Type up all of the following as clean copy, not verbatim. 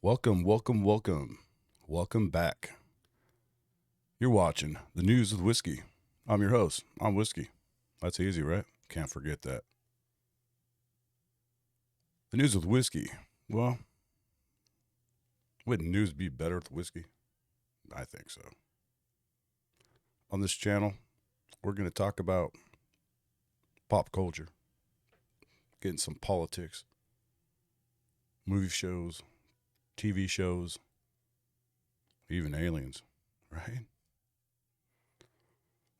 Welcome, welcome, welcome. Welcome back. You're watching The News with Whiskey. I'm your host. I'm Whiskey. That's easy, right? Can't forget that. The News with Whiskey. Well, wouldn't news be better with whiskey? I think so. On this channel, we're going to talk about pop culture, getting some politics, movie shows, TV shows, even aliens, right?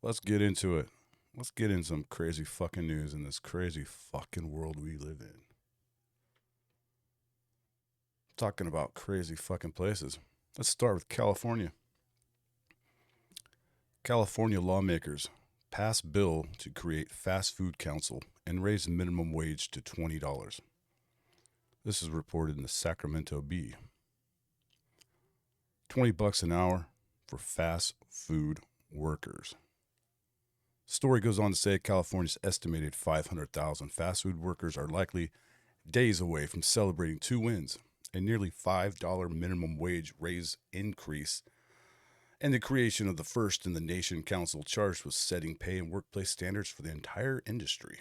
Let's get into it. Let's get in some crazy fucking news in this crazy fucking world we live in. Talking about crazy fucking places. Let's start with California. California lawmakers pass bill to create fast food council and raise minimum wage to $20. This is reported in the Sacramento Bee. 20 bucks an hour for fast food workers. Story goes on to say California's estimated 500,000 fast food workers are likely days away from celebrating two wins: a nearly $5 minimum wage raise increase and the creation of the first in the nation council charged with setting pay and workplace standards for the entire industry.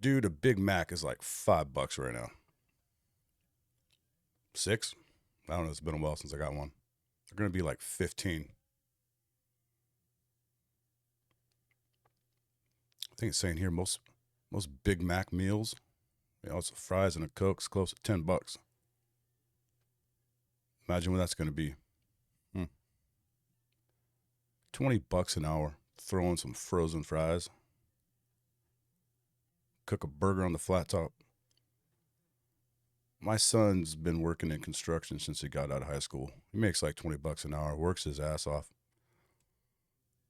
Dude, a Big Mac is like $5 right now. Six? I don't know. It's been a while since I got one. They're going to be like 15. I think it's saying here most Big Mac meals, it's fries and a Coke's close to $10. Imagine what that's going to be. 20 bucks an hour, throw in some frozen fries, cook a burger on the flat top. My son's been working in construction since he got out of high school. He makes like 20 bucks an hour, works his ass off.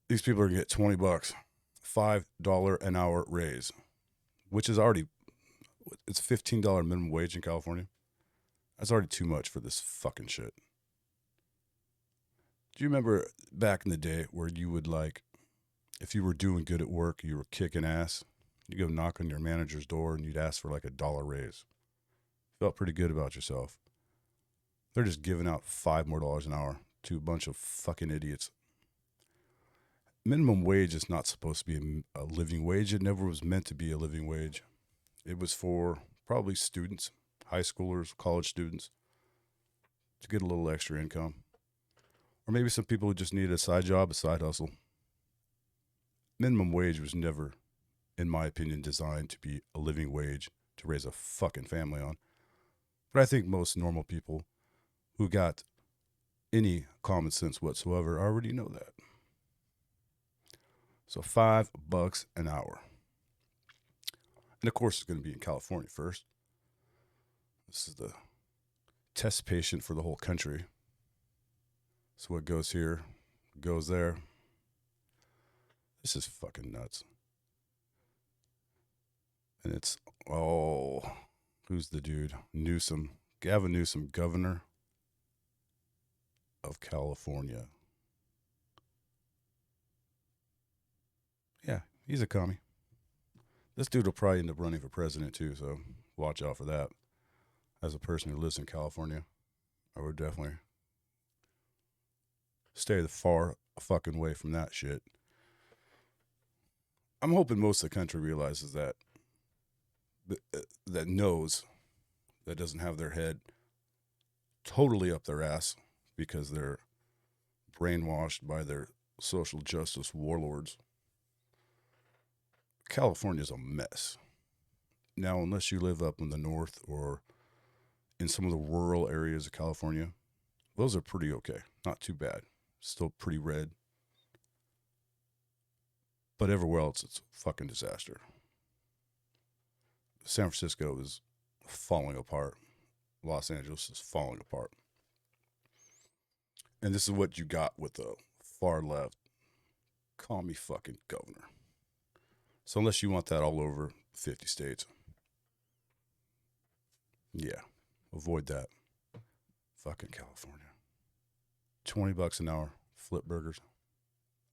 These people are going to get 20 bucks, $5 an hour raise, which is already, it's $15 minimum wage in California. That's already too much for this fucking shit. Do you remember back in the day where you would like, if you were doing good at work, you were kicking ass, you go knock on your manager's door and you'd ask for like $1 raise. Felt pretty good about yourself. They're just giving out $5 more an hour to a bunch of fucking idiots. Minimum wage is not supposed to be a living wage. It never was meant to be a living wage. It was for probably students, high schoolers, college students, to get a little extra income. Or maybe some people who just needed a side job, a side hustle. Minimum wage was never, in my opinion, designed to be a living wage to raise a fucking family on. But I think most normal people who got any common sense whatsoever already know that. So $5 an hour. And of course, it's going to be in California first. This is the test patient for the whole country. So what goes here goes there. This is fucking nuts. And it's, who's the dude? Newsom. Gavin Newsom, governor of California. Yeah, he's a commie. This dude will probably end up running for president too, so watch out for that. As a person who lives in California, I would definitely stay the far fucking way from that shit. I'm hoping most of the country realizes that knows that doesn't have their head totally up their ass because they're brainwashed by their social justice warlords. California's a mess. Now, unless you live up in the north or in some of the rural areas of California, those are pretty okay. Not too bad. Still pretty red. But everywhere else, it's a fucking disaster. San Francisco is falling apart. Los Angeles is falling apart. And this is what you got with the far left. Call me fucking governor. So unless you want that all over 50 states, yeah, avoid that. Fucking California. 20 bucks an hour, flip burgers.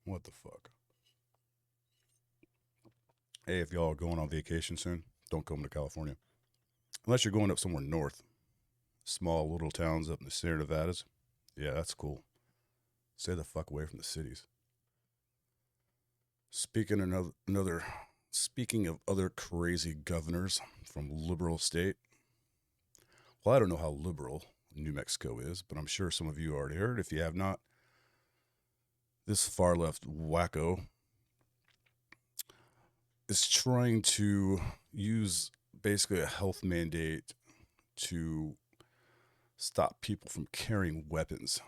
What the fuck? Hey, if y'all are going on vacation soon, don't come to California. Unless you're going up somewhere north, small little towns up in the Sierra Nevadas. Yeah, that's cool. Stay the fuck away from the cities. Speaking of speaking of other crazy governors from liberal state. Well, I don't know how liberal New Mexico is, but I'm sure some of you already heard. If you have not, this far left wacko is trying to use basically a health mandate to stop people from carrying weapons.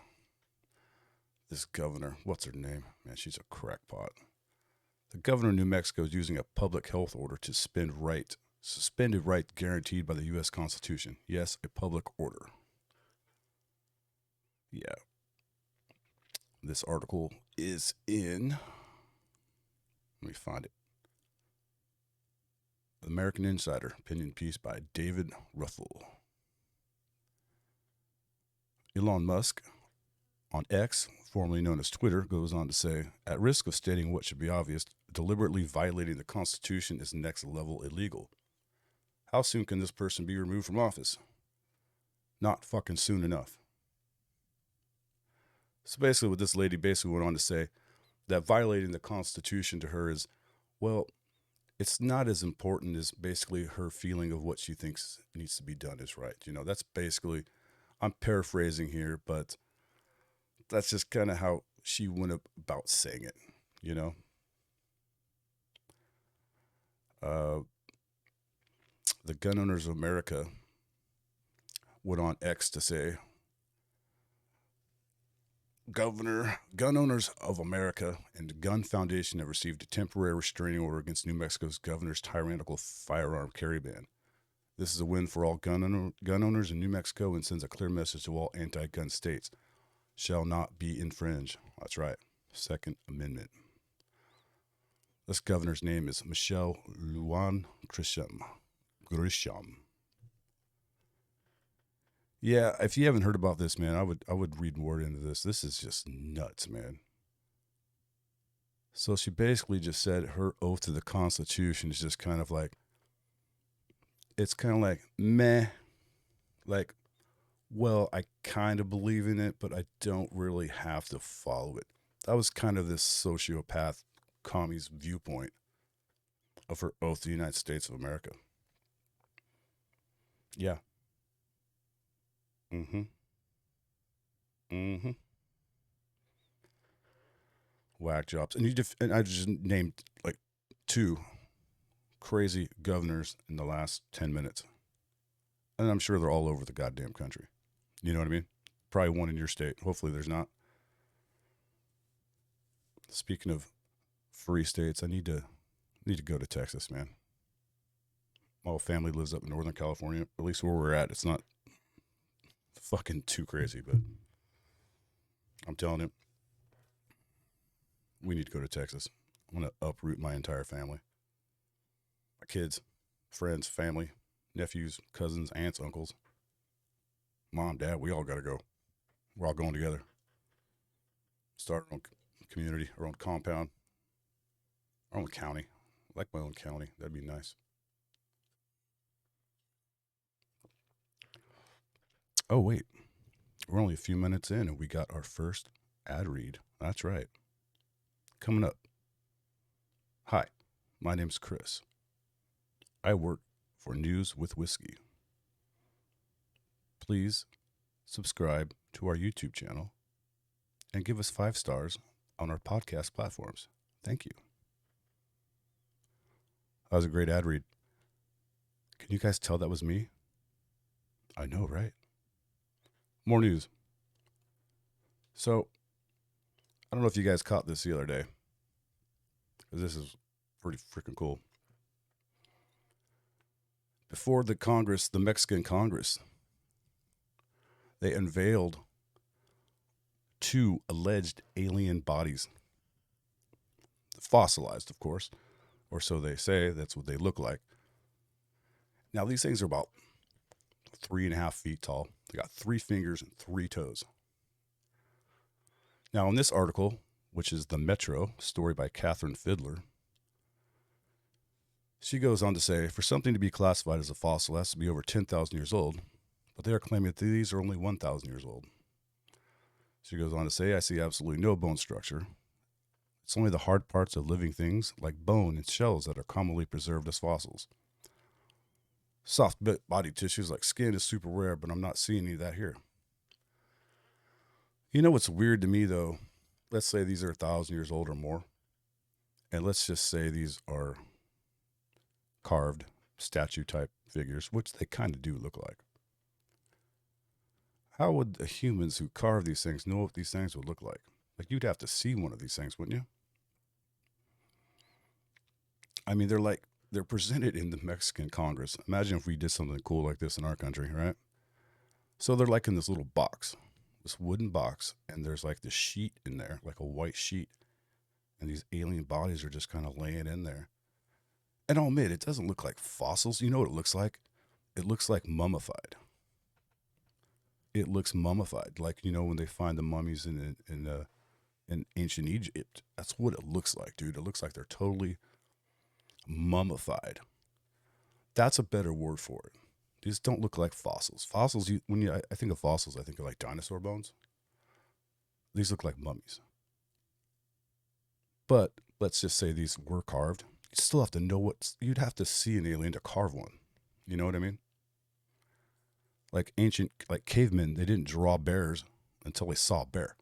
This governor, what's her name? Man, she's a crackpot. The governor of New Mexico is using a public health order to suspended right guaranteed by the U.S. Constitution. Yes, a public order. Yeah. This article is in, let me find it. American Insider, opinion piece by David Ruffle. Elon Musk on X, formerly known as Twitter, goes on to say, at risk of stating what should be obvious, deliberately violating the Constitution is next level illegal. How soon can this person be removed from office? Not fucking soon enough. So basically what this lady basically went on to say, that violating the Constitution to her is, well, it's not as important as basically her feeling of what she thinks needs to be done is right. You know, that's basically, I'm paraphrasing here, but that's just kind of how she went about saying it, you know? The Gun Owners of America went on X to say, Gun Owners of America and the Gun Foundation have received a temporary restraining order against New Mexico's governor's tyrannical firearm carry ban. This is a win for all gun owners in New Mexico and sends a clear message to all anti-gun states. Shall not be infringed. That's right. Second Amendment. This governor's name is Michelle Lujan Grisham. Yeah, if you haven't heard about this, man, I would read more into this. This is just nuts, man. So she basically just said her oath to the Constitution is just kind of like, it's kind of like meh, like, well, I kind of believe in it, but I don't really have to follow it. That was kind of this sociopath commie's viewpoint of her oath to the United States of America. Yeah. Mm-hmm. Mm-hmm. Whack jobs. And I just named like two crazy governors in the last 10 minutes. And I'm sure they're all over the goddamn country. You know what I mean? Probably one in your state. Hopefully there's not. Speaking of free states, I need to go to Texas, man. My whole family lives up in Northern California. At least where we're at, it's not fucking too crazy, but I'm telling you, we need to go to Texas. I'm gonna uproot my entire family. My kids, friends, family, nephews, cousins, aunts, uncles, mom, dad, we all gotta go. We're all going together. Start our own community, our own compound, our own county. I like my own county. That'd be nice. Oh, wait. We're only a few minutes in and we got our first ad read. That's right. Coming up. Hi, my name's Chris. I work for News with Whisky. Please subscribe to our YouTube channel and give us 5 stars on our podcast platforms. Thank you. That was a great ad read. Can you guys tell that was me? I know, right? More news. So, I don't know if you guys caught this the other day, because this is pretty freaking cool. Before the Congress, the Mexican Congress, they unveiled 2 alleged alien bodies. Fossilized, of course, or so they say. That's what they look like. Now, these things are about 3.5 feet tall. They got 3 fingers and 3 toes. Now, in this article, which is the Metro, story by Catherine Fiddler, She goes on to say, for something to be classified as a fossil, it has to be over 10,000 years old, but they are claiming that these are only 1,000 years old. She goes on to say, I see absolutely no bone structure. It's only the hard parts of living things, like bone and shells, that are commonly preserved as fossils. Soft body tissues like skin is super rare, but I'm not seeing any of that here. You know what's weird to me, though? Let's say these are 1,000 years old or more, and let's just say these are carved statue type figures, which they kind of do look like. How would the humans who carve these things know what these things would look like? Like, you'd have to see one of these things, wouldn't you? I mean, they're presented in the Mexican Congress. Imagine if we did something cool like this in our country, right? So they're like in this little box, this wooden box, and there's like this sheet in there, like a white sheet, and these alien bodies are just kind of laying in there. And I'll admit, it doesn't look like fossils. You know what it looks like? It looks like mummified. It looks mummified, like when they find the mummies in ancient Egypt. That's what it looks like, dude. It looks like they're totally mummified. That's a better word for it. These don't look like fossils. Fossils, I think of fossils, I think of like dinosaur bones. These look like mummies. But let's just say these were carved. You still have to know you'd have to see an alien to carve one. You know what I mean? Like like cavemen, they didn't draw bears until they saw a bear.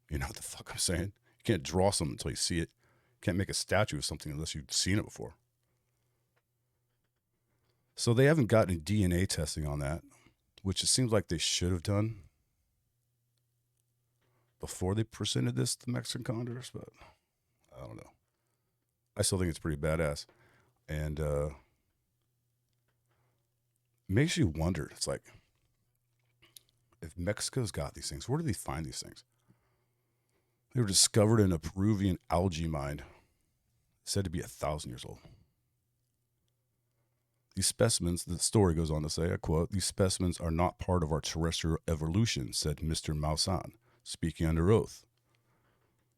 You know what the fuck I'm saying? You can't draw something until you see it. You can't make a statue of something unless you've seen it before. So they haven't gotten DNA testing on that, which it seems like they should have done before they presented this to the Mexican Congress, but I don't know. I still think it's pretty badass. And makes you wonder. It's like, if Mexico's got these things, where do they find these things? They were discovered in a Peruvian algae mine, said to be 1,000 years old. These specimens, the story goes on to say, I quote, these specimens are not part of our terrestrial evolution, said Mr. Mausan, speaking under oath.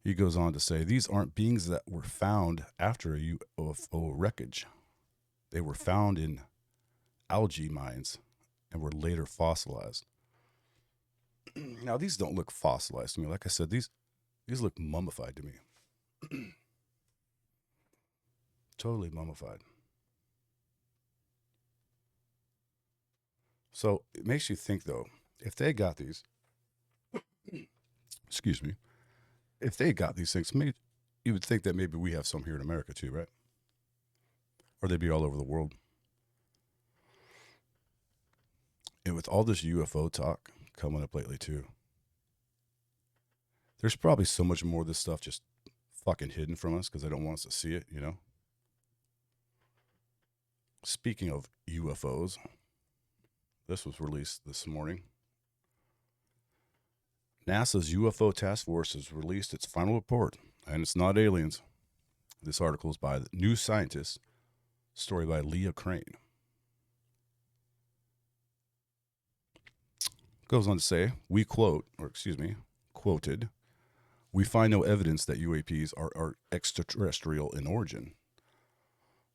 He goes on to say, these aren't beings that were found after a UFO wreckage. They were found in algae mines and were later fossilized. Now, these don't look fossilized to me. Like I said, these look mummified to me. Totally mummified. So it makes you think, though, if they got these, excuse me, if they got these things, maybe you would think that maybe we have some here in America too, right? Or they'd be all over the world. And with all this UFO talk coming up lately too, there's probably so much more of this stuff just fucking hidden from us because they don't want us to see it, Speaking of UFOs, this was released this morning. NASA's UFO task force has released its final report, and it's not aliens. This article is by the New Scientist, story by Leah Crane. Goes on to say, quoted, we find no evidence that UAPs are extraterrestrial in origin.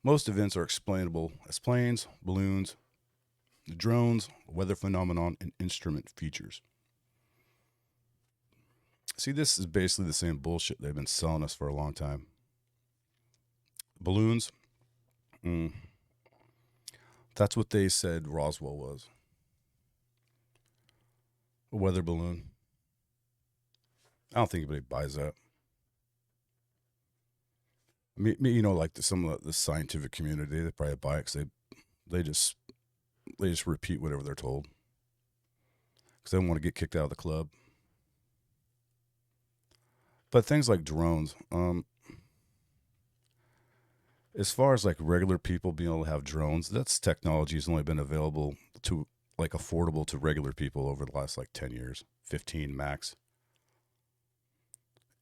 Most events are explainable as planes, balloons, drones, weather phenomenon, and instrument features. See, this is basically the same bullshit they've been selling us for a long time. Balloons, that's what they said Roswell was. A weather balloon. I don't think anybody buys that. I mean, like some of the scientific community, they probably buy it because they just repeat whatever they're told because they don't want to get kicked out of the club. But things like drones, as far as like regular people being able to have drones, that's technology has only been available to like affordable to regular people over the last like 10 years, 15 max.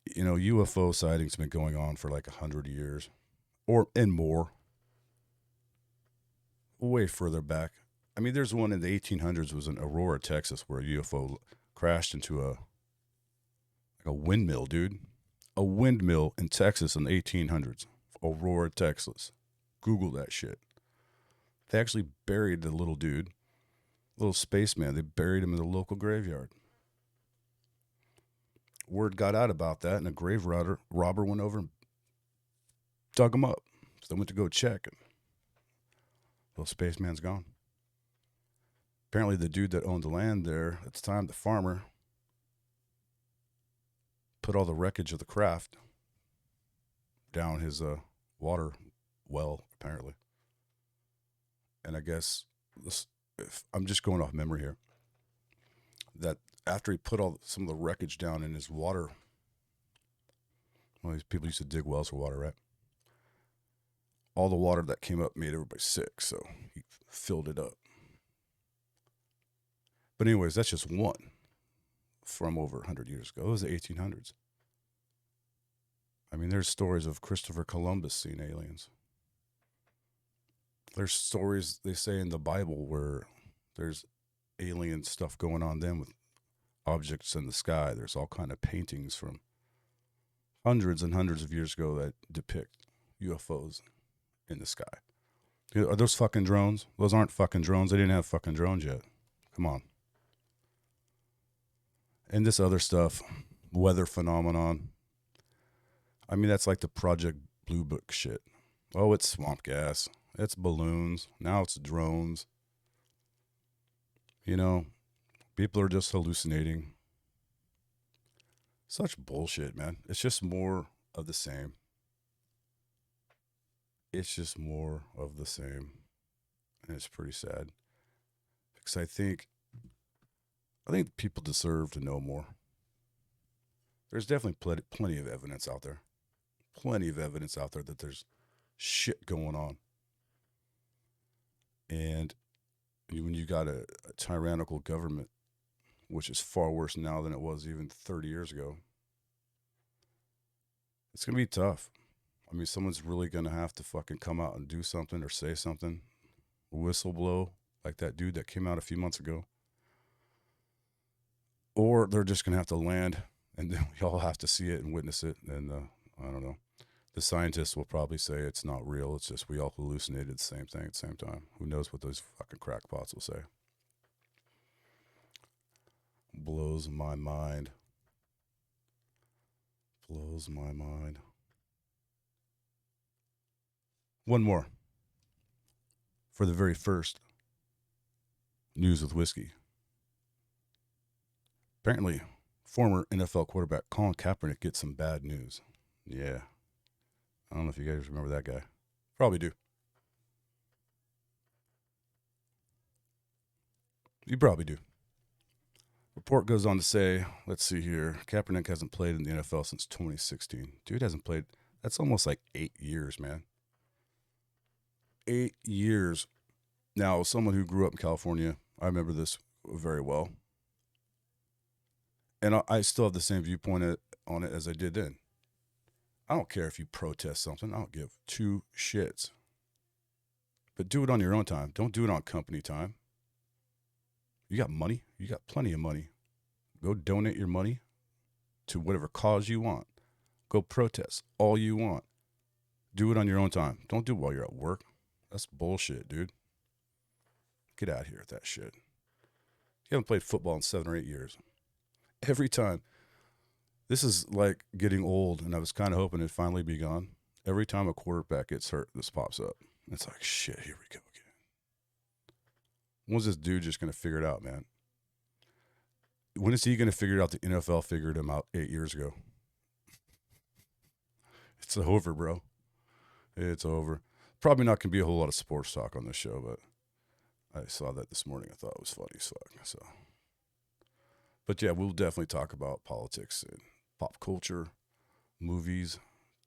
UFO sightings have been going on for like 100 years and more. Way further back. I mean, there's one in the 1800s was in Aurora, Texas, where a UFO crashed into a windmill, dude. A windmill in Texas in the 1800s. Aurora, Texas. Google that shit. They actually buried the little dude, little spaceman. They buried him in the local graveyard. Word got out about that, and a grave robber went over and dug him up. So they went to go check, and little spaceman's gone. Apparently, the dude that owned the land there at the time, the farmer, put all the wreckage of the craft down his water well, apparently. And I guess if I'm just going off memory here, that after he put some of the wreckage down in his water, well, these people used to dig wells for water, right? All the water that came up made everybody sick, so he filled it up. But anyways, that's just one from over 100 years ago. It was the 1800s. I mean, there's stories of Christopher Columbus seeing aliens. There's stories, they say, in the Bible where there's alien stuff going on then with objects in the sky. There's all kind of paintings from hundreds and hundreds of years ago that depict UFOs in the sky. Are those fucking drones? Those aren't fucking drones. They didn't have fucking drones yet. Come on. And this other stuff, weather phenomenon. I mean, that's like the Project Blue Book shit. Oh, it's swamp gas. It's balloons. Now it's drones. You know, people are just hallucinating. Such bullshit, man. It's just more of the same. It's just more of the same. And it's pretty sad. Because I think people deserve to know more. There's definitely plenty of evidence out there. Plenty of evidence out there that there's shit going on. And when you got a tyrannical government, which is far worse now than it was even 30 years ago, it's going to be tough. I mean, someone's really going to have to fucking come out and do something or say something. Whistle blow like that dude that came out a few months ago. Or they're just going to have to land and then we all have to see it and witness it. And I don't know. The scientists will probably say it's not real. It's just we all hallucinated the same thing at the same time. Who knows what those fucking crackpots will say. Blows my mind. Blows my mind. One more. For the very first news with whiskey. Apparently, former NFL quarterback Colin Kaepernick gets some bad news. Yeah. I don't know if you guys remember that guy. Probably do. You probably do. Report goes on to say, let's see here, Kaepernick hasn't played in the NFL since 2016. Dude hasn't played. That's almost like 8 years, man. 8 years. Now, someone who grew up in California, I remember this very well. And I still have the same viewpoint on it as I did then. I don't care if you protest something. I don't give two shits. But do it on your own time. Don't do it on company time. You got money. You got plenty of money. Go donate your money to whatever cause you want. Go protest all you want. Do it on your own time. Don't do it while you're at work. That's bullshit, dude. Get out of here with that shit. You haven't played football in 7 or 8 years. Every time. This is like getting old, and I was kind of hoping it'd finally be gone. Every time a quarterback gets hurt, this pops up. It's like, shit, here we go again. When's this dude just going to figure it out, man? When is he going to figure it out? The NFL figured him out 8 years ago. It's over, bro. It's over. Probably not going to be a whole lot of sports talk on this show, but I saw that this morning. I thought it was funny as fuck. So, but yeah, we'll definitely talk about politics and pop culture, movies,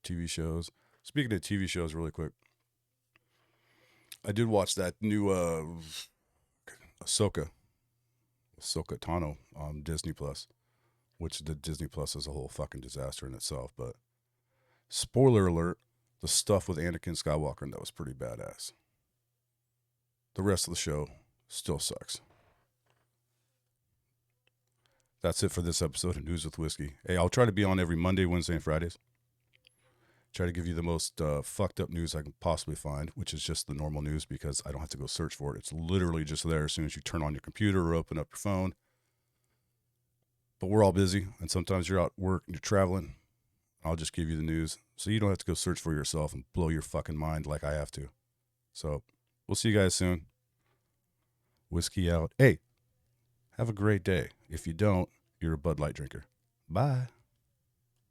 TV shows. Speaking of TV shows, really quick, I did watch that new Ahsoka Tano on Disney Plus, which the Disney Plus is a whole fucking disaster in itself. But spoiler alert, the stuff with Anakin Skywalker, and that was pretty badass. The rest of the show still sucks. That's it for this episode of News with Whiskey. Hey, I'll try to be on every Monday, Wednesday, and Fridays. Try to give you the most fucked up news I can possibly find, which is just the normal news because I don't have to go search for it. It's literally just there as soon as you turn on your computer or open up your phone. But we're all busy, and sometimes you're out at work and you're traveling. I'll just give you the news so you don't have to go search for yourself and blow your fucking mind like I have to. So we'll see you guys soon. Whiskey out. Hey, have a great day. If you don't, you're a Bud Light drinker. Bye.